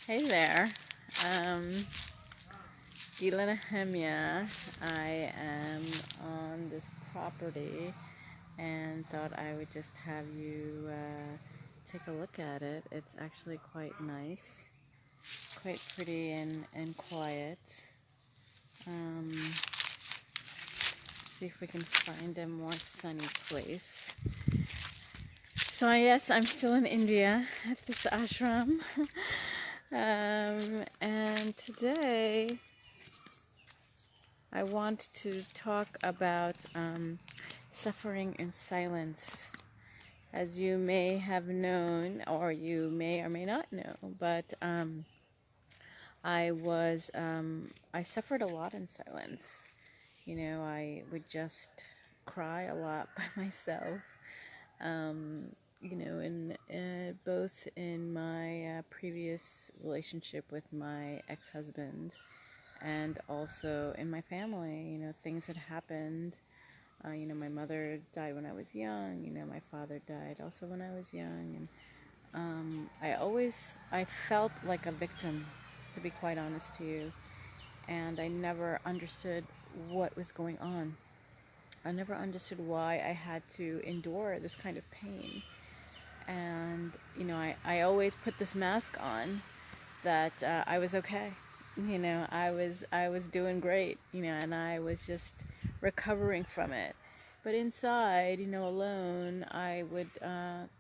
Hey there. Um, Gila Nehemia. I am on this property and thought I would just have you take a look at it. It's actually quite nice, quite pretty and quiet. Um, see if we can find a more sunny place. So, yes, I'm still in India at this ashram. And today I want to talk about suffering in silence. As you may have known, or you may or may not know, but I suffered a lot in silence. I would just cry a lot by myself. Both in my previous relationship with my ex-husband and also in my family, things had happened. My mother died when I was young. My father died also when I was young, and I felt like a victim, to be quite honest to you, and I never understood what was going on. I never understood why I had to endure this kind of pain, and I always put this mask on that I was okay. I was doing great. And I was just recovering from it. But inside, alone, I would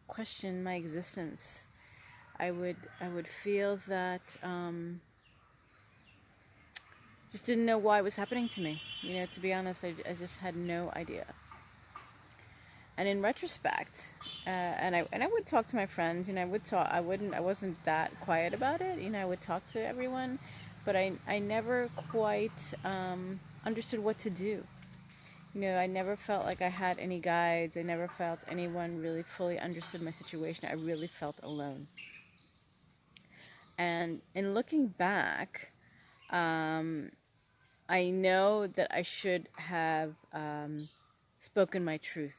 question my existence. I would feel that just didn't know why it was happening to me. To be honest, I just had no idea. And in retrospect, and I would talk to my friends. I would talk. I wasn't that quiet about it. I would talk to everyone, but I never quite understood what to do. I never felt like I had any guides. I never felt anyone really fully understood my situation. I really felt alone. And in looking back, um, I know that I should have spoken my truth,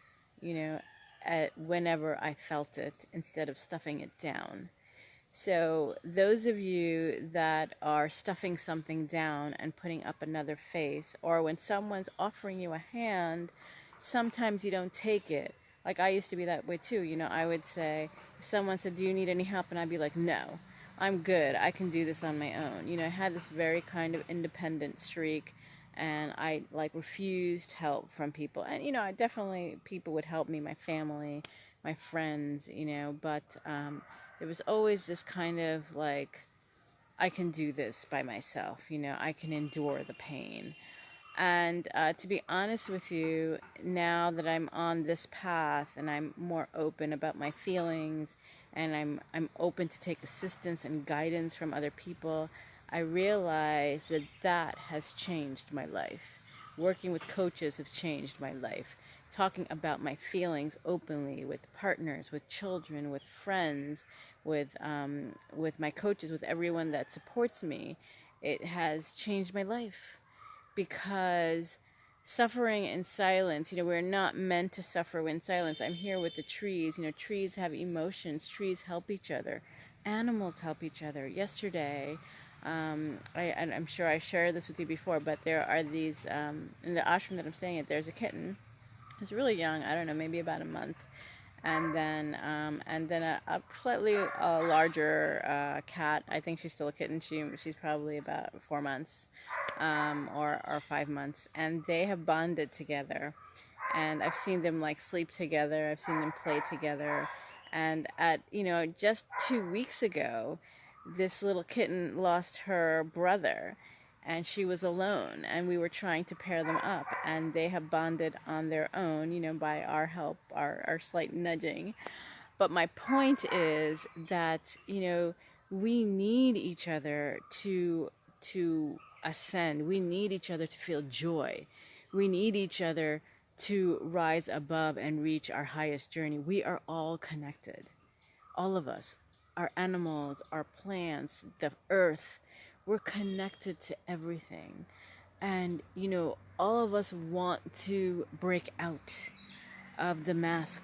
whenever I felt it instead of stuffing it down. So, those of you that are stuffing something down and putting up another face, or when someone's offering you a hand, sometimes you don't take it. Like I used to be that way too. I would say, if someone said, "Do you need any help?" And I'd be like, "No, I'm good. I can do this on my own." I had this very kind of independent streak, and I like refused help from people. And I definitely people would help me, my family, my friends, but there was always this kind of like, I can do this by myself, I can endure the pain. And to be honest with you, now that I'm on this path and I'm more open about my feelings, and I'm open to take assistance and guidance from other people, I realize that has changed my life. Working with coaches have changed my life. Talking about my feelings openly with partners, with children, with friends, with my coaches, with everyone that supports me, it has changed my life, because suffering in silence, we're not meant to suffer in silence. I'm here with the trees. Trees have emotions. Trees help each other. Animals help each other. Yesterday, and I'm sure I shared this with you before, but there are these, in the ashram that I'm staying at, there's a kitten. It's really young. I don't know, maybe about a month. And then a slightly larger cat. I think she's still a kitten. She's probably about 4 months, or 5 months, and they have bonded together. And I've seen them like sleep together. I've seen them play together. And at just 2 weeks ago, this little kitten lost her brother, and she was alone, and we were trying to pair them up, and they have bonded on their own, by our help, our slight nudging. But my point is that we need each other to ascend. We need each other to feel joy. We need each other to rise above and reach our highest journey. We are all connected, all of us, our animals, our plants, the earth. We're connected to everything. And, all of us want to break out of the mask,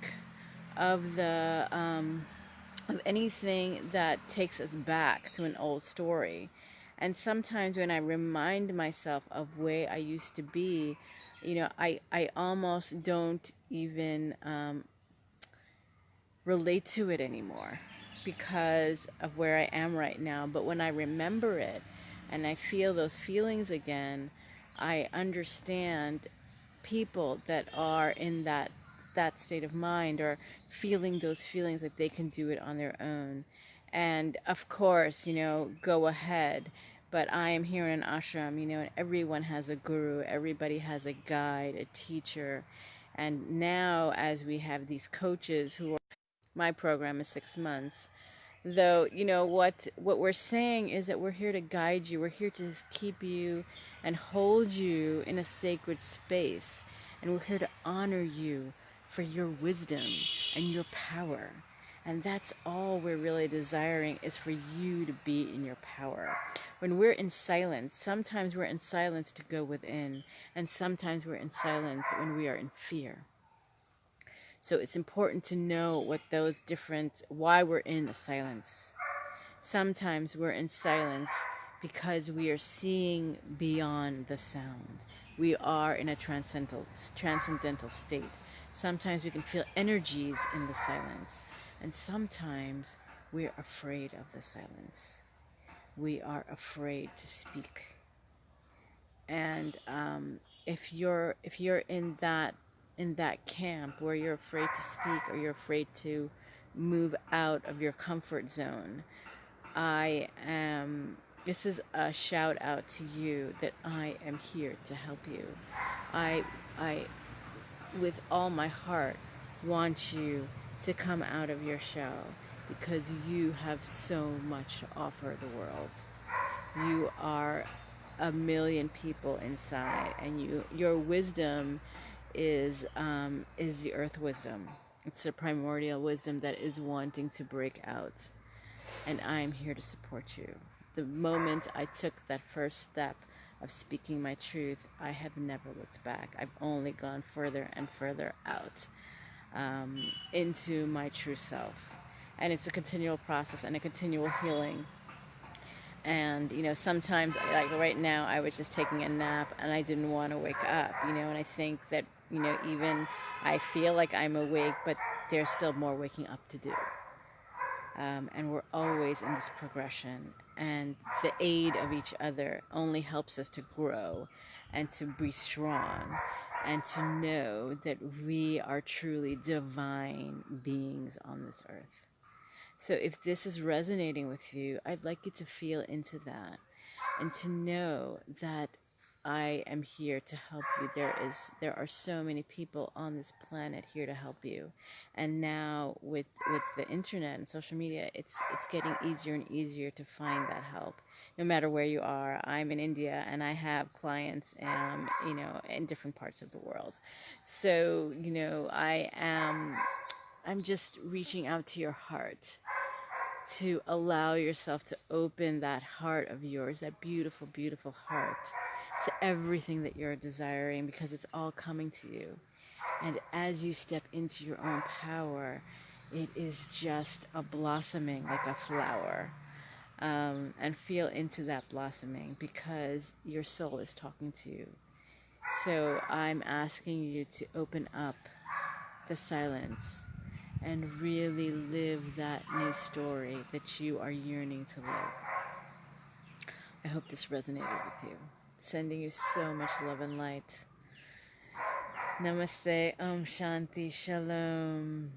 of the of anything that takes us back to an old story. And sometimes when I remind myself of where I used to be, I almost don't even relate to it anymore because of where I am right now. But when I remember it and I feel those feelings again, I understand people that are in that state of mind or feeling those feelings that they can do it on their own. And of course, go ahead. But I am here in an ashram, and everyone has a guru, everybody has a guide, a teacher. And now, as we have these coaches who are, my program is 6 months, though, what we're saying is that we're here to guide you, we're here to keep you and hold you in a sacred space, and we're here to honor you for your wisdom and your power. And that's all we're really desiring, is for you to be in your power. When we're in silence, sometimes we're in silence to go within, and sometimes we're in silence when we are in fear. So it's important to know what those different, why we're in a silence. Sometimes we're in silence because we are seeing beyond the sound. We are in a transcendental state. Sometimes we can feel energies in the silence, and sometimes we're afraid of the silence. We are afraid to speak. And if you're in that camp where you're afraid to speak or you're afraid to move out of your comfort zone, this is a shout out to you that I am here to help you. I with all my heart want you to come out of your shell, because you have so much to offer the world. You are a million people inside, and your wisdom is the earth wisdom. It's a primordial wisdom that is wanting to break out, and I'm here to support you. The moment I took that first step of speaking my truth, I have never looked back. I've only gone further and further out into my true self. And it's a continual process and a continual healing. And, sometimes, like right now, I was just taking a nap and I didn't want to wake up, and I think that, even I feel like I'm awake, but there's still more waking up to do. And we're always in this progression, and the aid of each other only helps us to grow and to be strong and to know that we are truly divine beings on this earth. So if this is resonating with you, I'd like you to feel into that and to know that I am here to help you. There are so many people on this planet here to help you. And now with the internet and social media, it's getting easier and easier to find that help. No matter where you are, I'm in India and I have clients in different parts of the world. So, I'm just reaching out to your heart to allow yourself to open that heart of yours, that beautiful, beautiful heart, to everything that you're desiring, because it's all coming to you. And as you step into your own power, it is just a blossoming like a flower. And feel into that blossoming, because your soul is talking to you. So I'm asking you to open up the silence and really live that new story that you are yearning to live. I hope this resonated with you. Sending you so much love and light. Namaste, Om Shanti, Shalom.